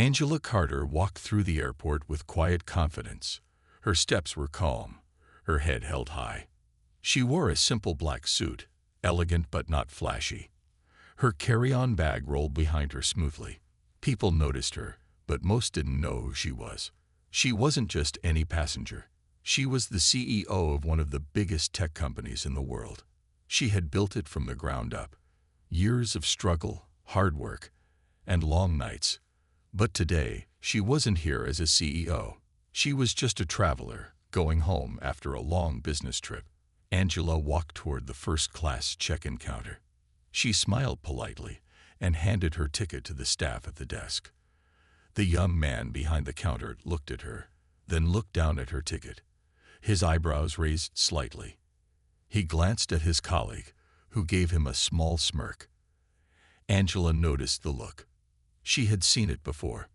Angela Carter walked through the airport with quiet confidence. Her steps were calm, her head held high. She wore a simple black suit, elegant but not flashy. Her carry-on bag rolled behind her smoothly. People noticed her, but most didn't know who she was. She wasn't just any passenger. She was the CEO of one of the biggest tech companies in the world. She had built it from the ground up. Years of struggle, hard work, and long nights. But today, she wasn't here as a CEO. She was just a traveler, going home after a long business trip. Angela walked toward the first-class check-in counter. She smiled politely and handed her ticket to the staff at the desk. The young man behind the counter looked at her, then looked down at her ticket. His eyebrows raised slightly. He glanced at his colleague, who gave him a small smirk. Angela noticed the look. She had seen it before.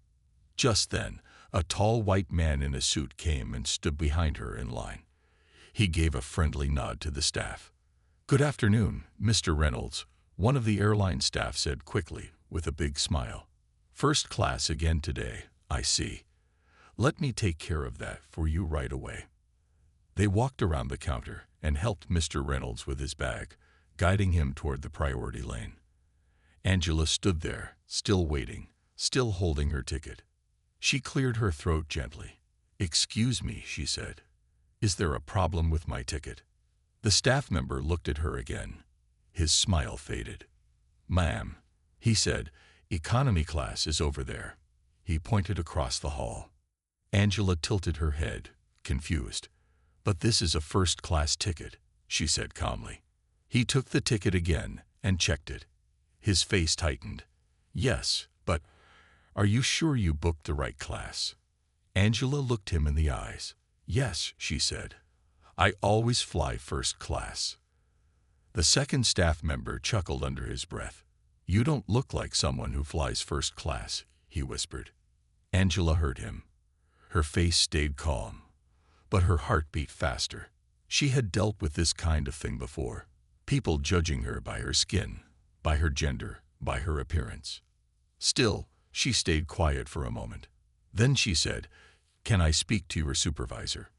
Just then, a tall white man in a suit came and stood behind her in line. He gave a friendly nod to the staff. "Good afternoon, Mr. Reynolds," one of the airline staff said quickly, with a big smile. "First class again today, I see. Let me take care of that for you right away." They walked around the counter and helped Mr. Reynolds with his bag, guiding him toward the priority lane. Angela stood there, still waiting, still holding her ticket. She cleared her throat gently. "Excuse me," she said. "Is there a problem with my ticket?" The staff member looked at her again. His smile faded. "Ma'am," he said, "economy class is over there." He pointed across the hall. Angela tilted her head, confused. "But this is a first-class ticket," she said calmly. He took the ticket again and checked it. His face tightened. "Yes, but are you sure you booked the right class?" Angela looked him in the eyes. "Yes," she said. "I always fly first class." The second staff member chuckled under his breath. "You don't look like someone who flies first class," he whispered. Angela heard him. Her face stayed calm, but her heart beat faster. She had dealt with this kind of thing before. People judging her by her skin, by her gender, by her appearance. Still, she stayed quiet for a moment. Then she said, "Can I speak to your supervisor?"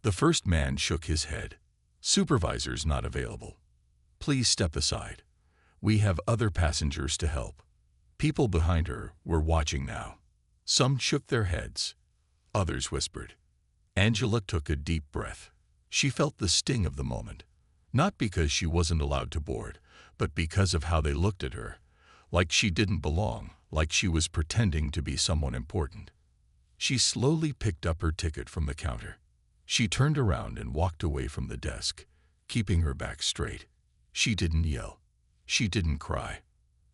The first man shook his head. "Supervisor's not available. Please step aside. We have other passengers to help." People behind her were watching now. Some shook their heads. Others whispered. Angela took a deep breath. She felt the sting of the moment. Not because she wasn't allowed to board, but because of how they looked at her. Like she didn't belong, like she was pretending to be someone important. She slowly picked up her ticket from the counter. She turned around and walked away from the desk, keeping her back straight. She didn't yell. She didn't cry.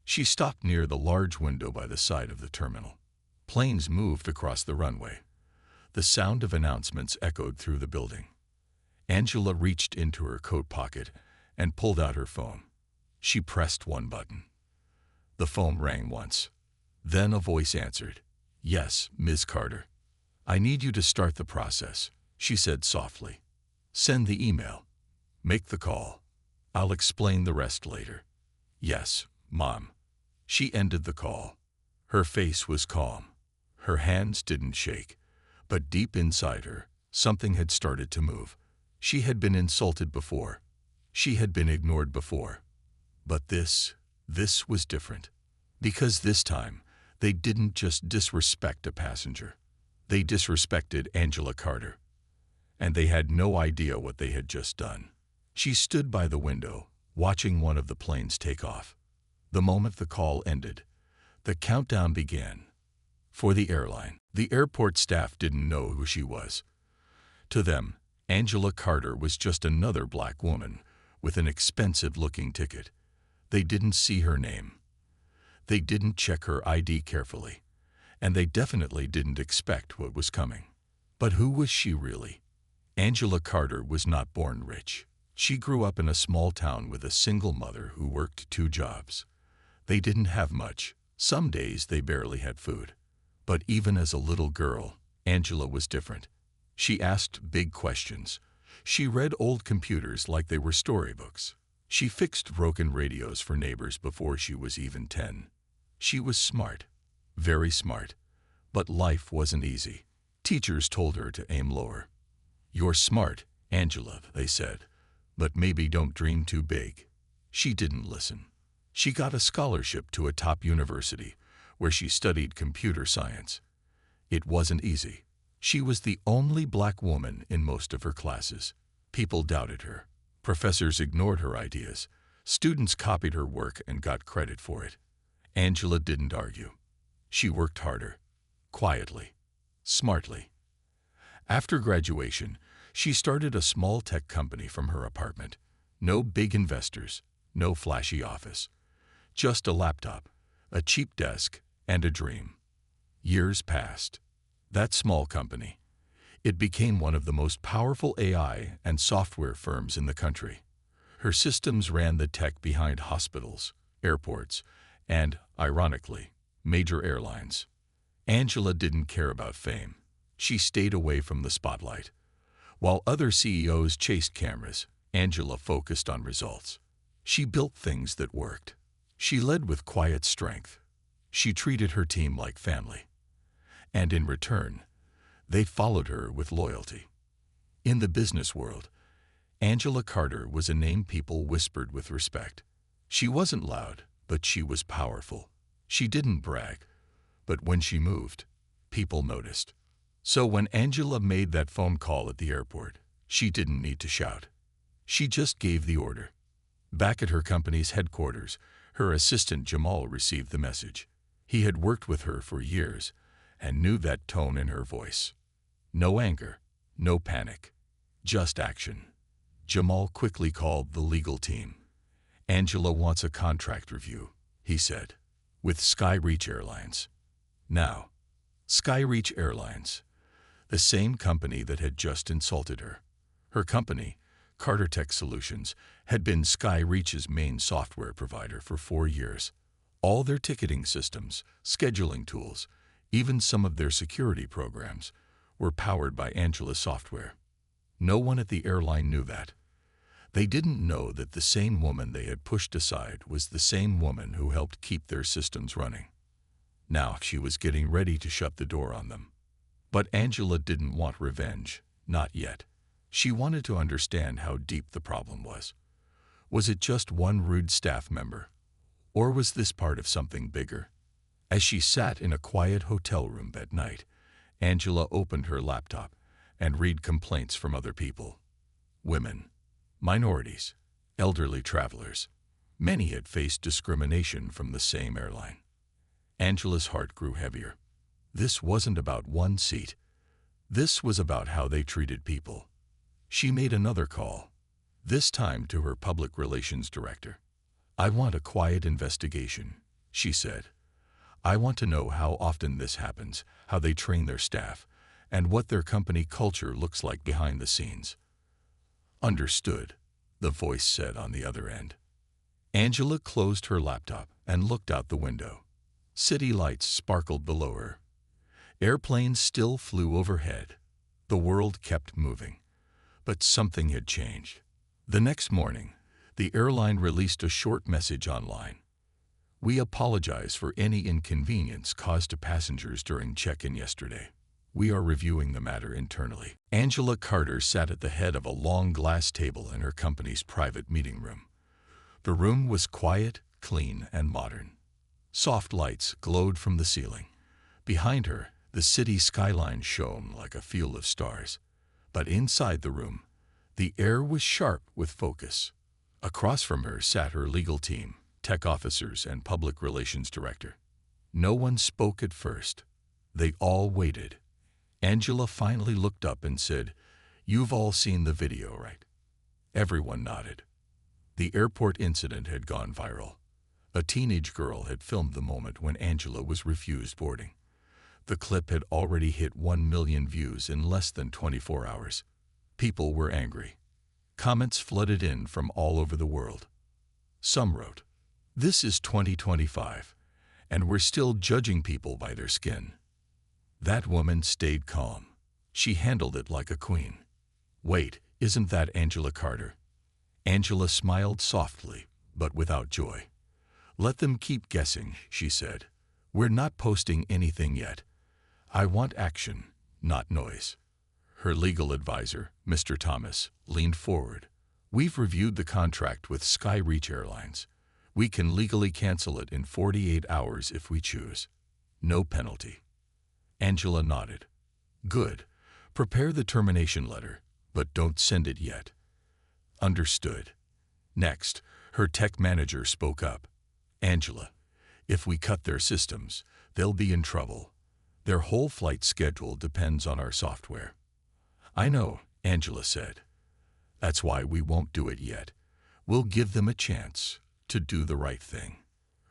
She stopped near the large window by the side of the terminal. Planes moved across the runway. The sound of announcements echoed through the building. Angela reached into her coat pocket and pulled out her phone. She pressed one button. The phone rang once. Then a voice answered. "Yes, Ms. Carter. I need you to start the process," she said softly. "Send the email. Make the call. I'll explain the rest later." "Yes, Mom." She ended the call. Her face was calm. Her hands didn't shake. But deep inside her, something had started to move. She had been insulted before. She had been ignored before. But this was different. Because this time, they didn't just disrespect a passenger. They disrespected Angela Carter. And they had no idea what they had just done. She stood by the window, watching one of the planes take off. The moment the call ended, the countdown began. For the airline, the airport staff didn't know who she was. To them, Angela Carter was just another black woman with an expensive-looking ticket. They didn't see her name. They didn't check her ID carefully. And they definitely didn't expect what was coming. But who was she really? Angela Carter was not born rich. She grew up in a small town with a single mother who worked 2 jobs. They didn't have much. Some days they barely had food. But even as a little girl, Angela was different. She asked big questions. She read old computers like they were storybooks. She fixed broken radios for neighbors before she was even 10. She was smart, very smart, But life wasn't easy. Teachers told her to aim lower. "You're smart, Angela," they said, "but maybe don't dream too big." She didn't listen. She got a scholarship to a top university where she studied computer science. It wasn't easy. She was the only black woman in most of her classes. People doubted her. Professors ignored her ideas. Students copied her work and got credit for it. Angela didn't argue. She worked harder, quietly, smartly. After graduation, she started a small tech company from her apartment. No big investors, no flashy office. Just a laptop, a cheap desk, and a dream. Years passed. That small company, it became one of the most powerful AI and software firms in the country. Her systems ran the tech behind hospitals, airports, and, ironically, major airlines. Angela didn't care about fame. She stayed away from the spotlight. While other CEOs chased cameras, Angela focused on results. She built things that worked. She led with quiet strength. She treated her team like family. And in return, they followed her with loyalty. In the business world, Angela Carter was a name people whispered with respect. She wasn't loud, but she was powerful. She didn't brag, but when she moved, people noticed. So when Angela made that phone call at the airport, she didn't need to shout. She just gave the order. Back at her company's headquarters, her assistant Jamal received the message. He had worked with her for years and knew that tone in her voice. No anger, no panic, just action. Jamal quickly called the legal team. "Angela wants a contract review," he said, "with Skyreach Airlines." Now, Skyreach Airlines, the same company that had just insulted her. Her company, Carter Tech Solutions, had been Skyreach's main software provider for 4 years. All their ticketing systems, scheduling tools, even some of their security programs, were powered by Angela's software. No one at the airline knew that. They didn't know that the same woman they had pushed aside was the same woman who helped keep their systems running. Now she was getting ready to shut the door on them. But Angela didn't want revenge, not yet. She wanted to understand how deep the problem was. Was it just one rude staff member? Or was this part of something bigger? As she sat in a quiet hotel room at night, Angela opened her laptop and read complaints from other people. Women, minorities, elderly travelers. Many had faced discrimination from the same airline. Angela's heart grew heavier. This wasn't about one seat. This was about how they treated people. She made another call, this time to her public relations director. "I want a quiet investigation," she said. "I want to know how often this happens, how they train their staff, and what their company culture looks like behind the scenes." "Understood," the voice said on the other end. Angela closed her laptop and looked out the window. City lights sparkled below her. Airplanes still flew overhead. The world kept moving. But something had changed. The next morning, the airline released a short message online. "We apologize for any inconvenience caused to passengers during check-in yesterday. We are reviewing the matter internally." Angela Carter sat at the head of a long glass table in her company's private meeting room. The room was quiet, clean, and modern. Soft lights glowed from the ceiling. Behind her, the city skyline shone like a field of stars. But inside the room, the air was sharp with focus. Across from her sat her legal team, tech officers, and public relations director. No one spoke at first. They all waited. Angela finally looked up and said, "You've all seen the video, right?" Everyone nodded. The airport incident had gone viral. A teenage girl had filmed the moment when Angela was refused boarding. The clip had already hit 1 million views in less than 24 hours. People were angry. Comments flooded in from all over the world. Some wrote, "This is 2025, and we're still judging people by their skin." That woman stayed calm. She handled it like a queen. "Wait, isn't that Angela Carter?" Angela smiled softly, but without joy. "Let them keep guessing," she said. "We're not posting anything yet. I want action, not noise. Her legal advisor, Mr. Thomas, leaned forward. We've reviewed the contract with Skyreach Airlines. We can legally cancel it in 48 hours if we choose. No penalty. Angela nodded. Good. Prepare the termination letter, but don't send it yet. Understood. Next, her tech manager spoke up. Angela, if we cut their systems, they'll be in trouble. Their whole flight schedule depends on our software. I know, Angela said. That's why we won't do it yet. We'll give them a chance to do the right thing.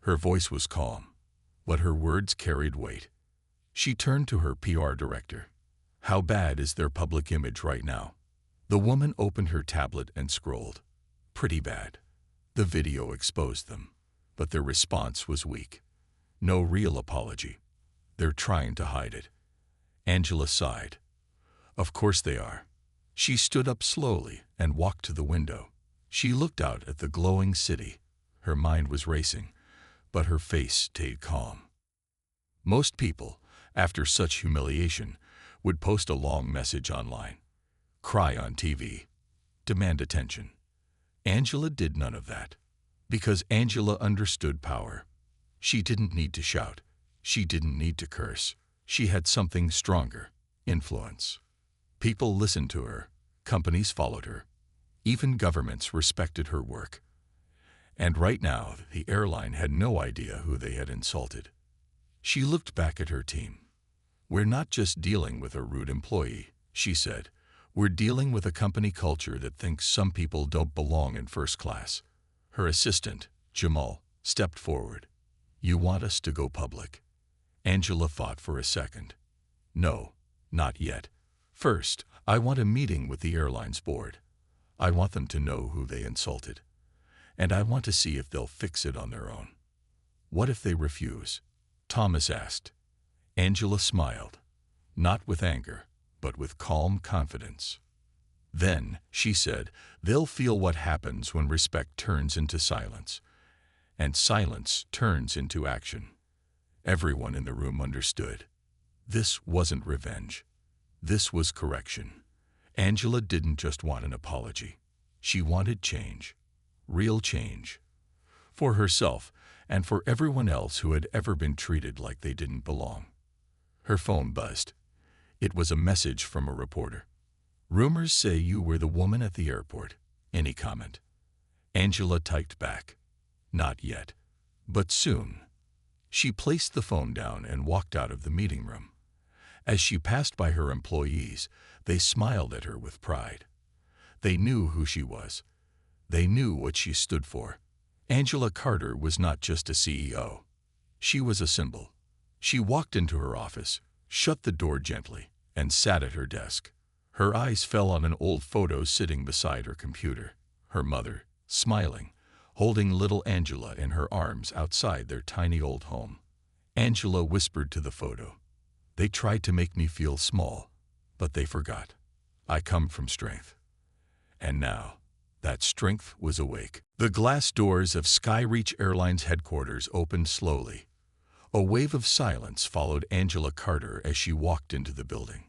Her voice was calm, but her words carried weight. She turned to her PR director. How bad is their public image right now? The woman opened her tablet and scrolled. Pretty bad. The video exposed them, but their response was weak. No real apology. They're trying to hide it. Angela sighed. Of course they are. She stood up slowly and walked to the window. She looked out at the glowing city. Her mind was racing, but her face stayed calm. Most people, after such humiliation, would post a long message online, cry on TV, demand attention. Angela did none of that, because Angela understood power. She didn't need to shout. She didn't need to curse. She had something stronger, influence. People listened to her. Companies followed her. Even governments respected her work. And right now, the airline had no idea who they had insulted. She looked back at her team. We're not just dealing with a rude employee, she said. We're dealing with a company culture that thinks some people don't belong in first class. Her assistant, Jamal, stepped forward. You want us to go public? Angela thought for a second. No, not yet. First, I want a meeting with the airline's board. I want them to know who they insulted. And I want to see if they'll fix it on their own. What if they refuse? Thomas asked. Angela smiled, not with anger, but with calm confidence. Then, she said, they'll feel what happens when respect turns into silence, and silence turns into action. Everyone in the room understood. This wasn't revenge. This was correction. Angela didn't just want an apology. She wanted change. Real change. For herself and for everyone else who had ever been treated like they didn't belong. Her phone buzzed. It was a message from a reporter. Rumors say you were the woman at the airport. Any comment? Angela typed back. Not yet. But soon. She placed the phone down and walked out of the meeting room. As she passed by her employees, they smiled at her with pride. They knew who she was. They knew what she stood for. Angela Carter was not just a CEO. She was a symbol. She walked into her office, shut the door gently, and sat at her desk. Her eyes fell on an old photo sitting beside her computer. Her mother, smiling, holding little Angela in her arms outside their tiny old home. Angela whispered to the photo. They tried to make me feel small, but they forgot. I come from strength. And now, that strength was awake. The glass doors of Skyreach Airlines headquarters opened slowly. A wave of silence followed Angela Carter as she walked into the building.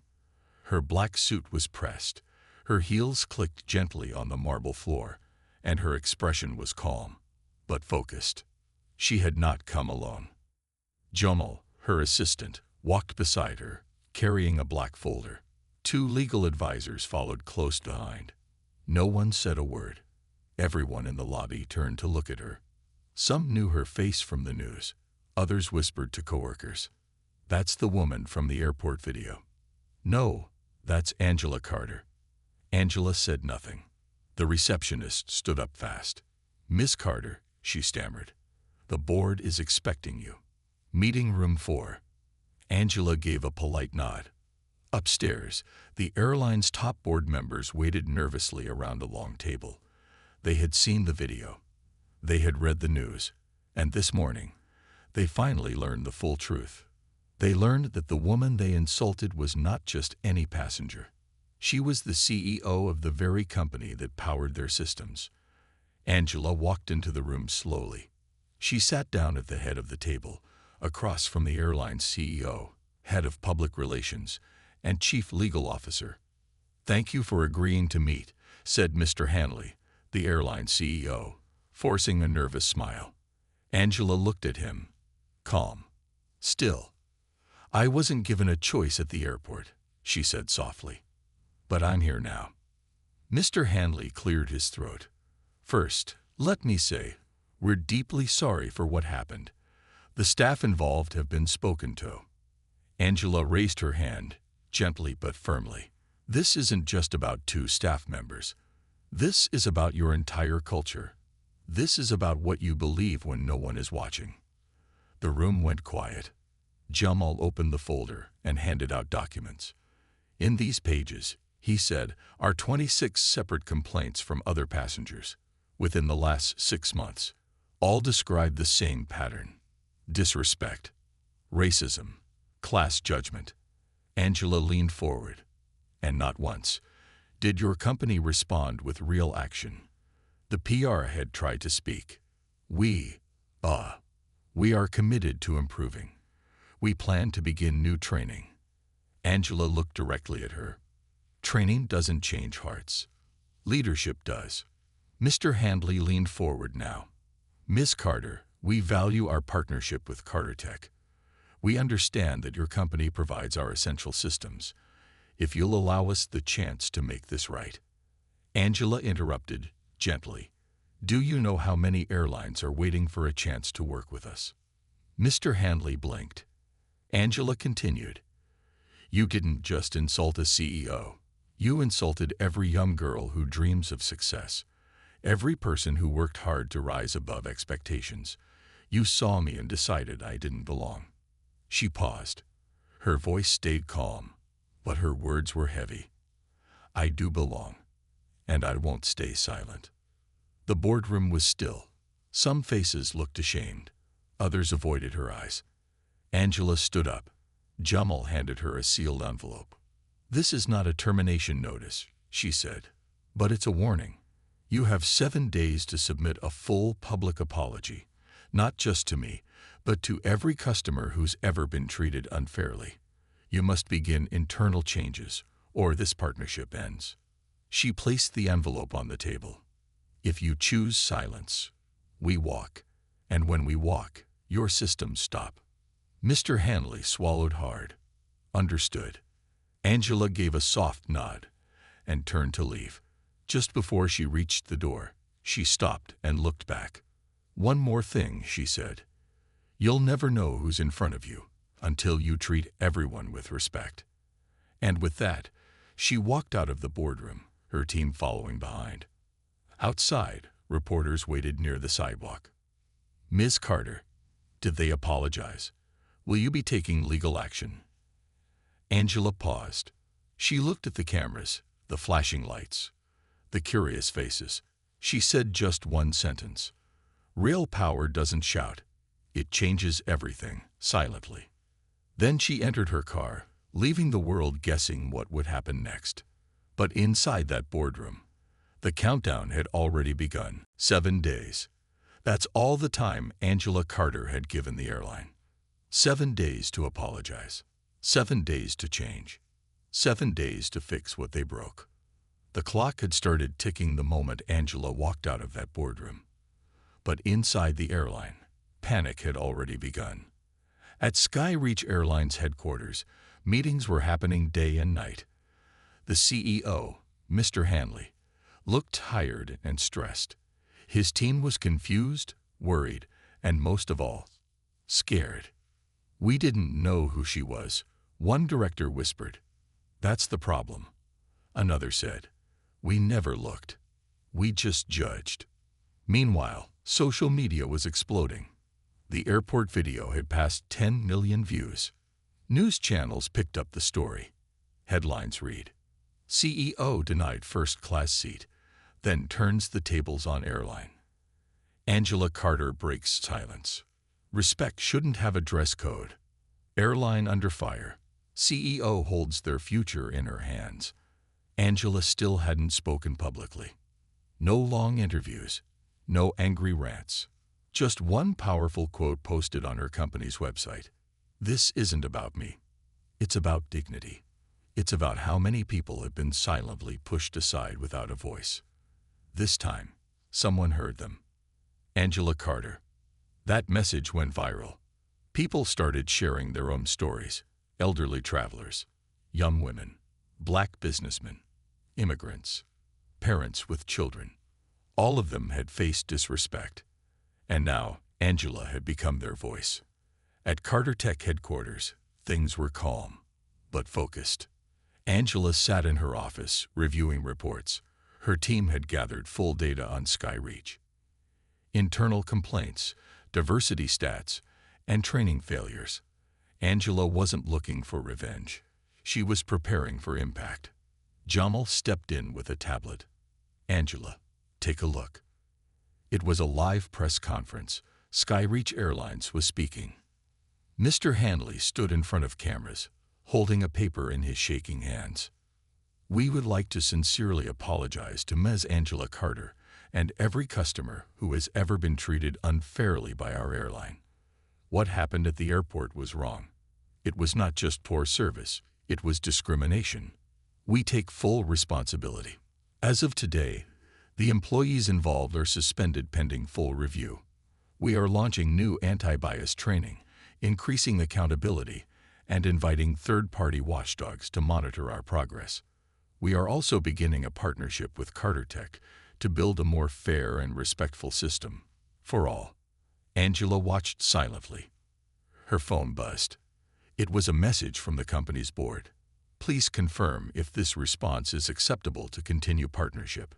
Her black suit was pressed, her heels clicked gently on the marble floor, and her expression was calm, but focused. She had not come alone. Jamal, her assistant, walked beside her, carrying a black folder. 2 legal advisors followed close behind. No one said a word. Everyone in the lobby turned to look at her. Some knew her face from the news. Others whispered to coworkers. That's the woman from the airport video. No, that's Angela Carter. Angela said nothing. The receptionist stood up fast. Miss Carter, she stammered. The board is expecting you. Meeting room 4. Angela gave a polite nod. Upstairs, the airline's top board members waited nervously around a long table. They had seen the video. They had read the news. And this morning, they finally learned the full truth. They learned that the woman they insulted was not just any passenger. She was the CEO of the very company that powered their systems. Angela walked into the room slowly. She sat down at the head of the table, across from the airline's CEO. head of public relations, and chief legal officer. "Thank you for agreeing to meet," said Mr. Hanley, the airline CEO, forcing a nervous smile. Angela looked at him, calm. "Still, I wasn't given a choice at the airport," she said softly. "But I'm here now." Mr. Hanley cleared his throat. "First, let me say, we're deeply sorry for what happened. The staff involved have been spoken to." Angela raised her hand, gently but firmly. "This isn't just about 2 staff members. This is about your entire culture. This is about what you believe when no one is watching." The room went quiet. Jamal opened the folder and handed out documents. "In these pages," he said, "are 26 separate complaints from other passengers within the last 6 months. All describe the same pattern: disrespect, racism, class judgment." Angela leaned forward, and not once did your company respond with real action. The PR head tried to speak. We are committed to improving. We plan to begin new training." Angela looked directly at her. "Training doesn't change hearts. Leadership does." Mr. Handley leaned forward now. "Ms. Carter, we value our partnership with Carter Tech. We understand that your company provides our essential systems. If you'll allow us the chance to make this right." Angela interrupted, gently. "Do you know how many airlines are waiting for a chance to work with us?" Mr. Handley blinked. Angela continued, "You didn't just insult a CEO. You insulted every young girl who dreams of success, every person who worked hard to rise above expectations. You saw me and decided I didn't belong." She paused. Her voice stayed calm, but her words were heavy. "I do belong, and I won't stay silent." The boardroom was still. Some faces looked ashamed. Others avoided her eyes. Angela stood up. Jamal handed her a sealed envelope. "This is not a termination notice," she said, "but it's a warning. You have 7 days to submit a full public apology, not just to me, but to every customer who's ever been treated unfairly. You must begin internal changes, or this partnership ends." She placed the envelope on the table. "If you choose silence, we walk. And when we walk, your systems stop." Mr. Hanley swallowed hard. "Understood." Angela gave a soft nod and turned to leave. Just before she reached the door, she stopped and looked back. "One more thing," she said. "You'll never know who's in front of you until you treat everyone with respect." And with that, she walked out of the boardroom, her team following behind. Outside, reporters waited near the sidewalk. "Ms. Carter, did they apologize? Will you be taking legal action?" Angela paused. She looked at the cameras, the flashing lights, the curious faces. She said just one sentence. "Real power doesn't shout. It changes everything, silently." Then she entered her car, leaving the world guessing what would happen next. But inside that boardroom, the countdown had already begun. 7 days. That's all the time Angela Carter had given the airline. 7 days to apologize. 7 days to change. 7 days to fix what they broke. The clock had started ticking the moment Angela walked out of that boardroom. But inside the airline, panic had already begun. At Skyreach Airlines headquarters, meetings were happening day and night. The CEO, Mr. Hanley, looked tired and stressed. His team was confused, worried, and most of all, scared. "We didn't know who she was," one director whispered. "That's the problem." Another said, "We never looked. We just judged." Meanwhile, social media was exploding. The airport video had passed 10 million views. News channels picked up the story. Headlines read, "CEO denied first-class seat, then turns the tables on airline." Angela Carter breaks silence. "Respect shouldn't have a dress code." Airline under fire. CEO holds their future in her hands. Angela still hadn't spoken publicly. No long interviews, no angry rants. Just one powerful quote posted on her company's website. "This isn't about me. It's about dignity. It's about how many people have been silently pushed aside without a voice. This time, someone heard them. Angela Carter. That message went viral. People started sharing their own stories. Elderly travelers, young women, black businessmen, immigrants, parents with children. All of them had faced disrespect. And now, Angela had become their voice. At Carter Tech headquarters, things were calm, but focused. Angela sat in her office, reviewing reports. Her team had gathered full data on SkyReach. Internal complaints, diversity stats, and training failures. Angela wasn't looking for revenge. She was preparing for impact. Jamal stepped in with a tablet. Angela, take a look. It was a live press conference. SkyReach Airlines was speaking. Mr. Hanley stood in front of cameras, holding a paper in his shaking hands. We would like to sincerely apologize to Ms. Angela Carter and every customer who has ever been treated unfairly by our airline. What happened at the airport was wrong. It was not just poor service, it was discrimination. We take full responsibility. As of today, the employees involved are suspended pending full review. We are launching new anti-bias training, increasing accountability, and inviting third-party watchdogs to monitor our progress. We are also beginning a partnership with Carter Tech to build a more fair and respectful system for all. Angela watched silently. Her phone buzzed. It was a message from the company's board. Please confirm if this response is acceptable to continue partnership.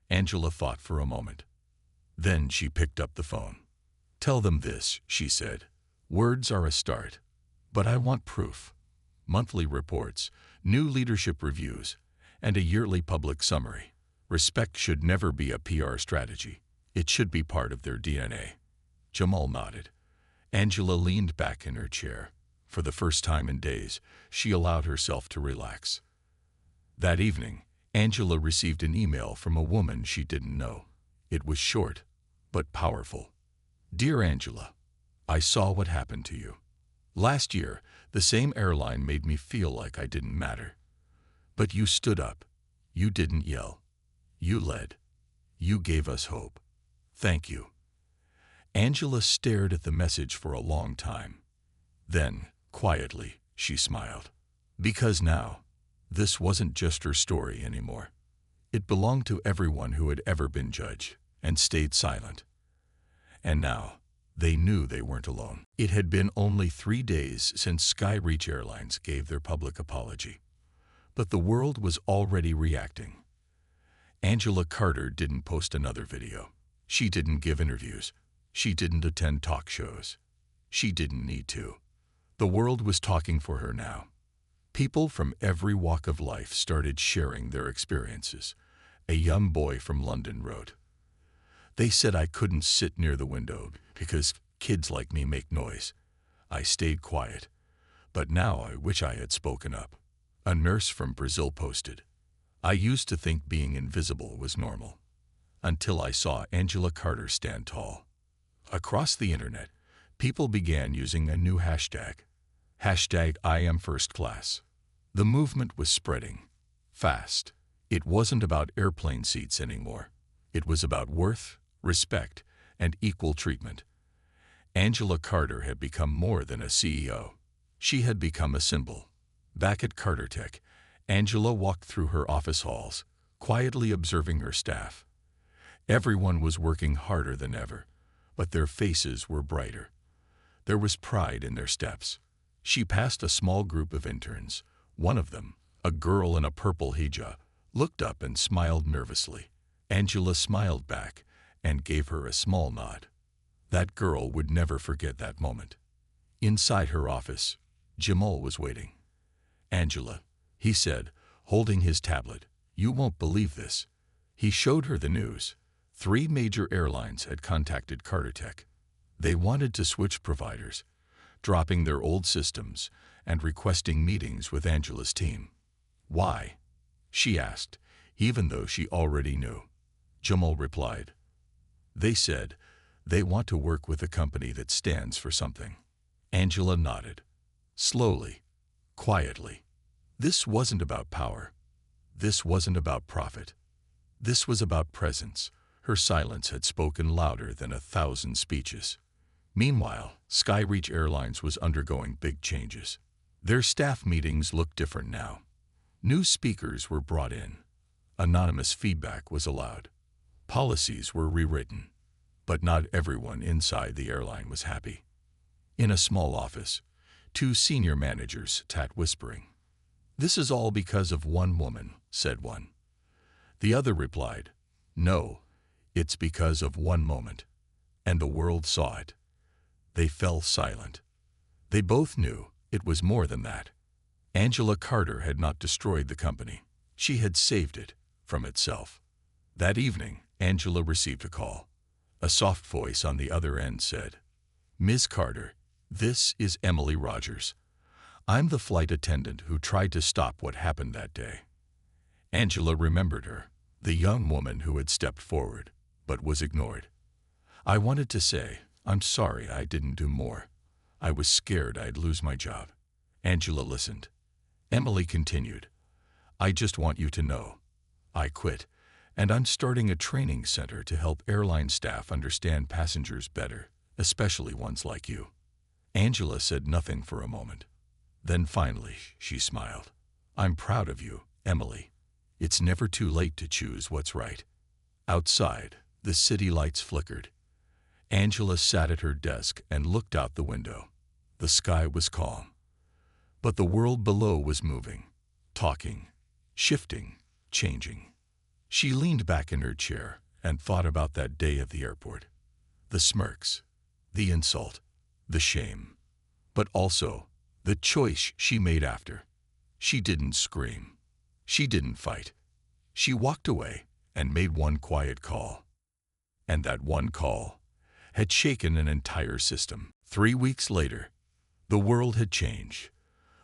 Angela thought for a moment. Then she picked up the phone. Tell them this, she said. Words are a start, but I want proof. Monthly reports, new leadership reviews, and a yearly public summary. Respect should never be a PR strategy. It should be part of their DNA. Jamal nodded. Angela leaned back in her chair. For the first time in days, she allowed herself to relax. That evening, Angela received an email from a woman she didn't know. It was short, but powerful. Dear Angela, I saw what happened to you. Last year, the same airline made me feel like I didn't matter. But you stood up. You didn't yell. You led. You gave us hope. Thank you. Angela stared at the message for a long time. Then, quietly, she smiled. Because now, this wasn't just her story anymore. It belonged to everyone who had ever been judged and stayed silent. And now, they knew they weren't alone. It had been only 3 days since SkyReach Airlines gave their public apology. But the world was already reacting. Angela Carter didn't post another video. She didn't give interviews. She didn't attend talk shows. She didn't need to. The world was talking for her now. People from every walk of life started sharing their experiences. A young boy from London wrote, "They said I couldn't sit near the window because kids like me make noise. I stayed quiet, but now I wish I had spoken up." A nurse from Brazil posted, "I used to think being invisible was normal, until I saw Angela Carter stand tall." Across the internet, people began using a new hashtag. Hashtag #IamFirstClass. The movement was spreading fast. It wasn't about airplane seats anymore. It was about worth, respect, and equal treatment. Angela Carter had become more than a CEO. She had become a symbol. Back at Carter Tech, Angela walked through her office halls, quietly observing her staff. Everyone was working harder than ever, but their faces were brighter. There was pride in their steps. She passed a small group of interns. One of them, a girl in a purple hijab, looked up and smiled nervously. Angela smiled back and gave her a small nod. That girl would never forget that moment. Inside her office, Jamal was waiting. "Angela," he said, holding his tablet, "you won't believe this." He showed her the news. 3 major airlines had contacted Carter Tech. They wanted to switch providers, dropping their old systems and requesting meetings with Angela's team. "Why?" she asked, even though she already knew. Jamal replied, "They said they want to work with a company that stands for something." Angela nodded. Slowly, quietly. This wasn't about power. This wasn't about profit. This was about presence. Her silence had spoken louder than 1,000 speeches. Meanwhile, Skyreach Airlines was undergoing big changes. Their staff meetings looked different now. New speakers were brought in. Anonymous feedback was allowed. Policies were rewritten. But not everyone inside the airline was happy. In a small office, 2 senior managers sat whispering. "This is all because of one woman," said one. The other replied, "No, it's because of one moment." And the world saw it. They fell silent. They both knew it was more than that. Angela Carter had not destroyed the company. She had saved it from itself. That evening, Angela received a call. A soft voice on the other end said, "Ms. Carter, this is Emily Rogers. I'm the flight attendant who tried to stop what happened that day." Angela remembered her, the young woman who had stepped forward, but was ignored. "I wanted to say, I'm sorry I didn't do more. I was scared I'd lose my job." Angela listened. Emily continued, "I just want you to know. I quit, and I'm starting a training center to help airline staff understand passengers better, especially ones like you." Angela said nothing for a moment. Then finally, she smiled. "I'm proud of you, Emily. It's never too late to choose what's right." Outside, the city lights flickered. Angela sat at her desk and looked out the window. The sky was calm. But the world below was moving, talking, shifting, changing. She leaned back in her chair and thought about that day at the airport. The smirks, the insult, the shame, but also the choice she made after. She didn't scream. She didn't fight. She walked away and made one quiet call. And that one call had shaken an entire system. 3 weeks later, the world had changed,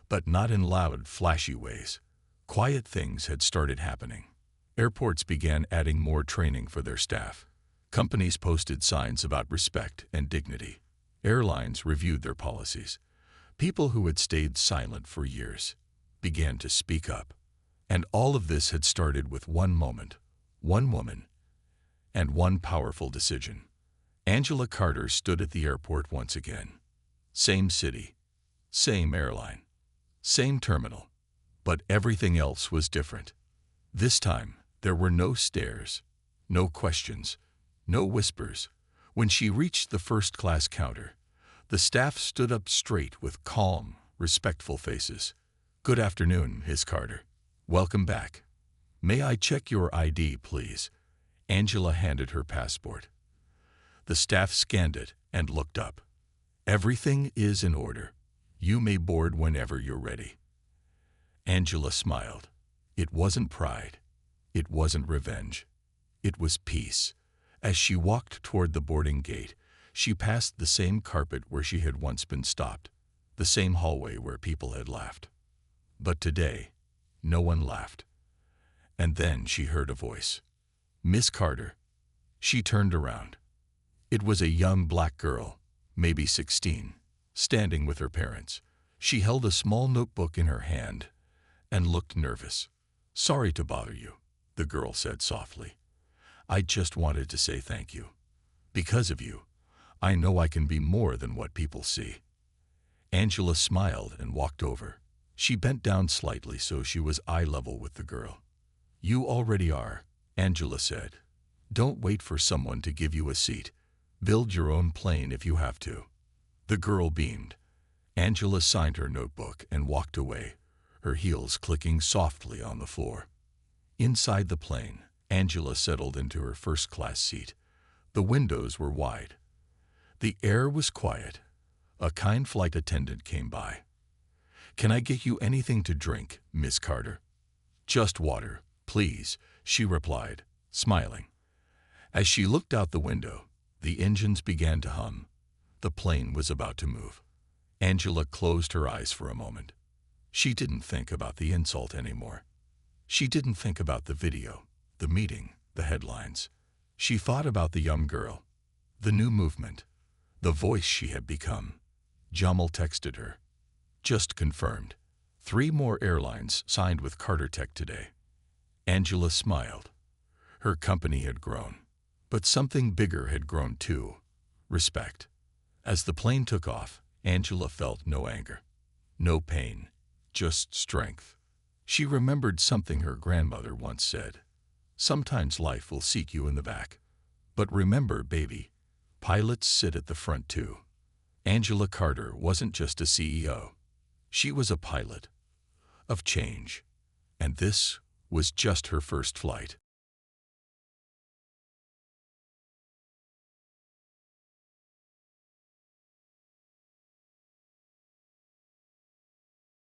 but not in loud, flashy ways. Quiet things had started happening. Airports began adding more training for their staff. Companies posted signs about respect and dignity. Airlines reviewed their policies. People who had stayed silent for years began to speak up. And all of this had started with one moment, one woman, and one powerful decision. Angela Carter stood at the airport once again. Same city, same airline, same terminal, but everything else was different. This time, there were no stares, no questions, no whispers. When she reached the first-class counter, the staff stood up straight with calm, respectful faces. "Good afternoon, Ms. Carter. Welcome back. May I check your ID, please?" Angela handed her passport. The staff scanned it and looked up. "Everything is in order. You may board whenever you're ready." Angela smiled. It wasn't pride. It wasn't revenge. It was peace. As she walked toward the boarding gate, she passed the same carpet where she had once been stopped, the same hallway where people had laughed. But today, no one laughed. And then she heard a voice. "Miss Carter." She turned around. It was a young black girl, maybe 16, standing with her parents. She held a small notebook in her hand and looked nervous. "Sorry to bother you," the girl said softly. "I just wanted to say thank you. Because of you, I know I can be more than what people see." Angela smiled and walked over. She bent down slightly so she was eye level with the girl. "You already are," Angela said. "Don't wait for someone to give you a seat. Build your own plane if you have to." The girl beamed. Angela signed her notebook and walked away, her heels clicking softly on the floor. Inside the plane, Angela settled into her first-class seat. The windows were wide. The air was quiet. A kind flight attendant came by. "Can I get you anything to drink, Miss Carter?" "Just water, please," she replied, smiling. As she looked out the window, the engines began to hum. The plane was about to move. Angela closed her eyes for a moment. She didn't think about the insult anymore. She didn't think about the video, the meeting, the headlines. She thought about the young girl, the new movement, the voice she had become. Jamal texted her. "Just confirmed. 3 more airlines signed with Carter Tech today. Angela smiled. Her company had grown. But something bigger had grown too. Respect. As the plane took off, Angela felt no anger, no pain, just strength. She remembered something her grandmother once said. Sometimes life will seek you in the back. But remember, baby, pilots sit at the front too. Angela Carter wasn't just a CEO. She was a pilot of change. And this was just her first flight.